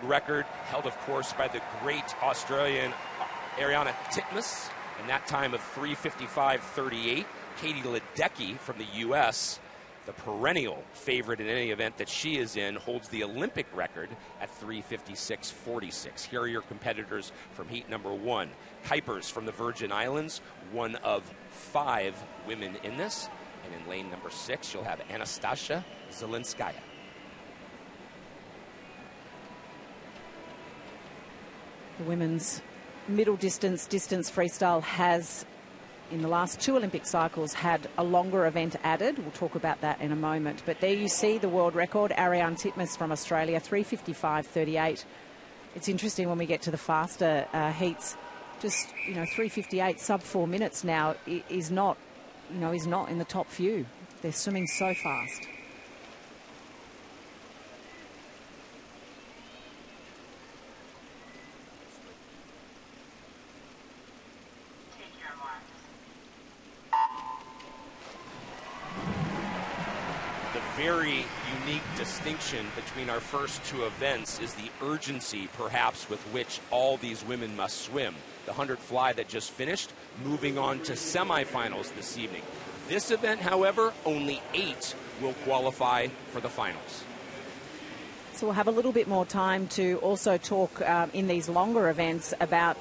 world record, held, of course, by the great Australian Ariana Titmus, in that time of 3:55.38. Katie Ledecky from the U.S., the perennial favorite in any event that she is in, holds the Olympic record at 3:56.46. Here are your competitors from heat number 1. Kuipers from the Virgin Islands, one of 5 women in this. And in lane number 6, you'll have Anastasia Zelenskaya. The women's middle distance freestyle has, in the last 2 Olympic cycles, had a longer event added. We'll talk about that in a moment. But there you see the world record, Ariane Titmus from Australia, 3:55.38. It's interesting when we get to the faster heats, just, 3:58, sub 4 minutes now is not in the top few. They're swimming so fast. Very unique distinction between our first 2 events is the urgency, perhaps, with which all these women must swim. The 100 fly that just finished, moving on to semifinals this evening. This event, however, only 8 will qualify for the finals. So we'll have a little bit more time to also talk in these longer events about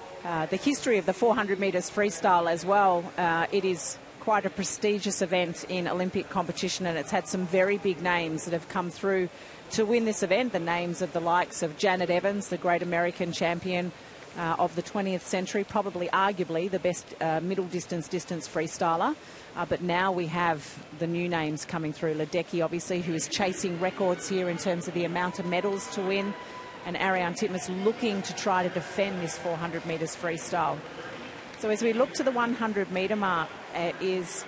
the history of the 400 metres freestyle as well. It is quite a prestigious event in Olympic competition, and it's had some very big names that have come through to win this event. The names of the likes of Janet Evans, the great American champion of the 20th century, probably arguably the best middle distance freestyler. But now we have the new names coming through. Ledecky, obviously, who is chasing records here in terms of the amount of medals to win, and Ariane Titmus looking to try to defend this 400 metres freestyle. So as we look to the 100 metre mark, is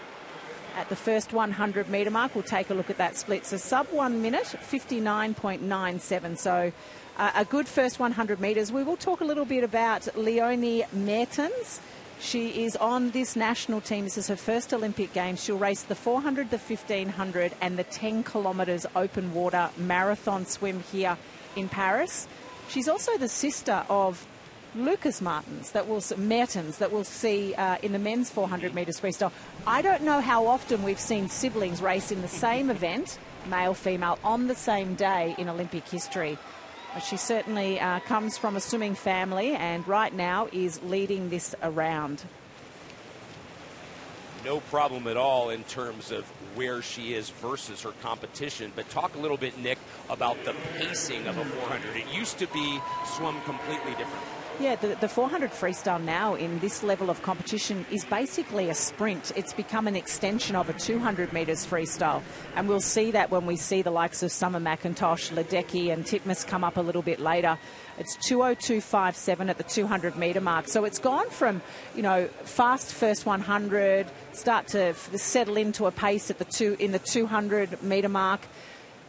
at the first 100 metre mark. We'll take a look at that split. So sub 1 minute, 59.97. So a good first 100 metres. We will talk a little bit about Leonie Mertens. She is on this national team. This is her first Olympic Games. She'll race the 400, the 1500 and the 10 kilometres open water marathon swim here in Paris. She's also the sister of Lucas Mertens that we'll see in the men's 400 metres freestyle. I don't know how often we've seen siblings race in the same event, male, female, on the same day in Olympic history. But she certainly comes from a swimming family and right now is leading this around. No problem at all in terms of where she is versus her competition. But talk a little bit, Nick, about the pacing of a 400. It used to be swum completely different. Yeah, the 400 freestyle now in this level of competition is basically a sprint. It's become an extension of a 200 metres freestyle. And we'll see that when we see the likes of Summer McIntosh, Ledecky and Titmus come up a little bit later. It's 2:02.57 at the 200 metre mark. So it's gone from, fast first 100, start to settle into a pace at in the 200 metre mark,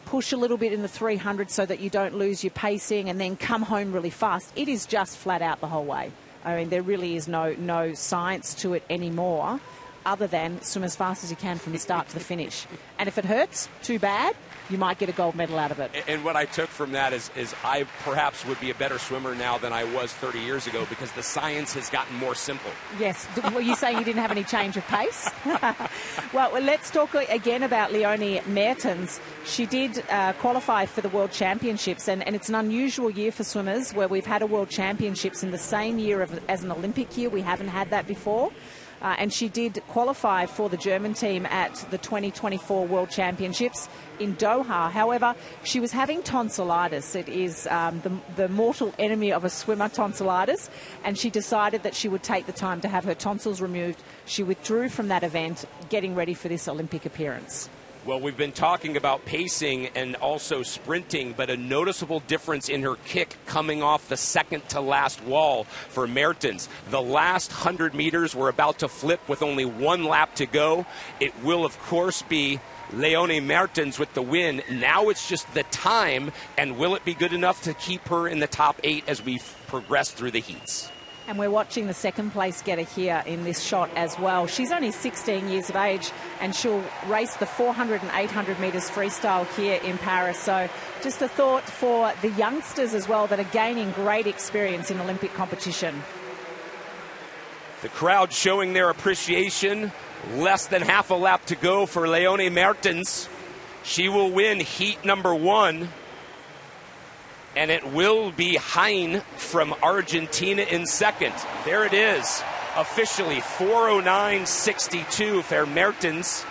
push a little bit in the 300 so that you don't lose your pacing, and then come home really fast. It is just flat out the whole way. I mean, there really is no science to it anymore other than swim as fast as you can from the start to the finish. And if it hurts, too bad, you might get a gold medal out of it. And what I took from that is I perhaps would be a better swimmer now than I was 30 years ago because the science has gotten more simple. Yes. Were you saying you didn't have any change of pace? Well, let's talk again about Leonie Mertens. She did qualify for the World Championships, and it's an unusual year for swimmers where we've had a World Championships in the same year as an Olympic year. We haven't had that before. And she did qualify for the German team at the 2024 World Championships in Doha. However, she was having tonsillitis. It is the mortal enemy of a swimmer, tonsillitis, and she decided that she would take the time to have her tonsils removed. She withdrew from that event, getting ready for this Olympic appearance. Well, we've been talking about pacing and also sprinting, but a noticeable difference in her kick coming off the second to last wall for Mertens. The last 100 meters were about to flip with only 1 lap to go. It will, of course, be Leonie Mertens with the win. Now it's just the time, and will it be good enough to keep her in the top 8 as we progress through the heats? And we're watching the second place getter here in this shot as well. She's only 16 years of age, and she'll race the 400 and 800 metres freestyle here in Paris. So just a thought for the youngsters as well that are gaining great experience in Olympic competition. The crowd showing their appreciation. Less than half a lap to go for Leonie Mertens. She will win heat number 1. And it will be Hein from Argentina in second. There it is, officially 4:09.62 for Mertens.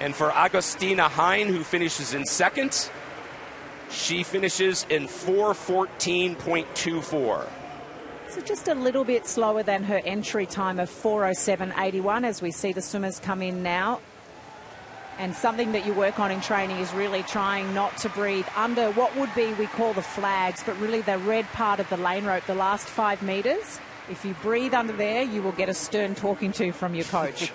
And for Agustina Hein, who finishes in second, she finishes in 4:14.24. So just a little bit slower than her entry time of 4:07.81 as we see the swimmers come in now. And something that you work on in training is really trying not to breathe under what would be, we call the flags, but really the red part of the lane rope, the last 5 metres. If you breathe under there, you will get a stern talking to from your coach.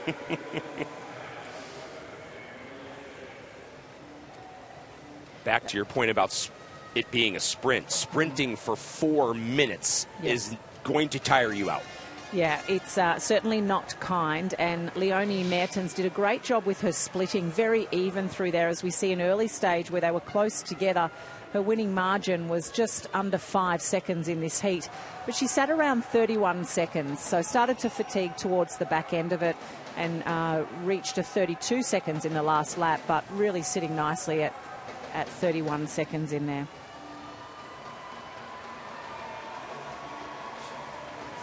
Back to your point about it being a sprint. Sprinting for 4 minutes is going to tire you out. Yeah, it's certainly not kind, and Leonie Mertens did a great job with her splitting, very even through there, as we see an early stage where they were close together. Her winning margin was just under 5 seconds in this heat, but she sat around 31 seconds, so started to fatigue towards the back end of it and reached a 32 seconds in the last lap, but really sitting nicely at 31 seconds in there.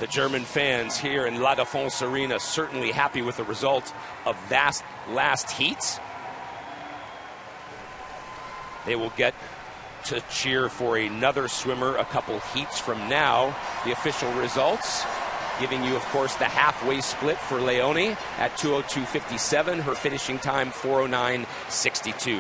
The German fans here in La Défense Arena certainly happy with the result of that last heat. They will get to cheer for another swimmer a couple heats from now. The official results giving you, of course, the halfway split for Leonie at 2:02.57. Her finishing time 4:09.62.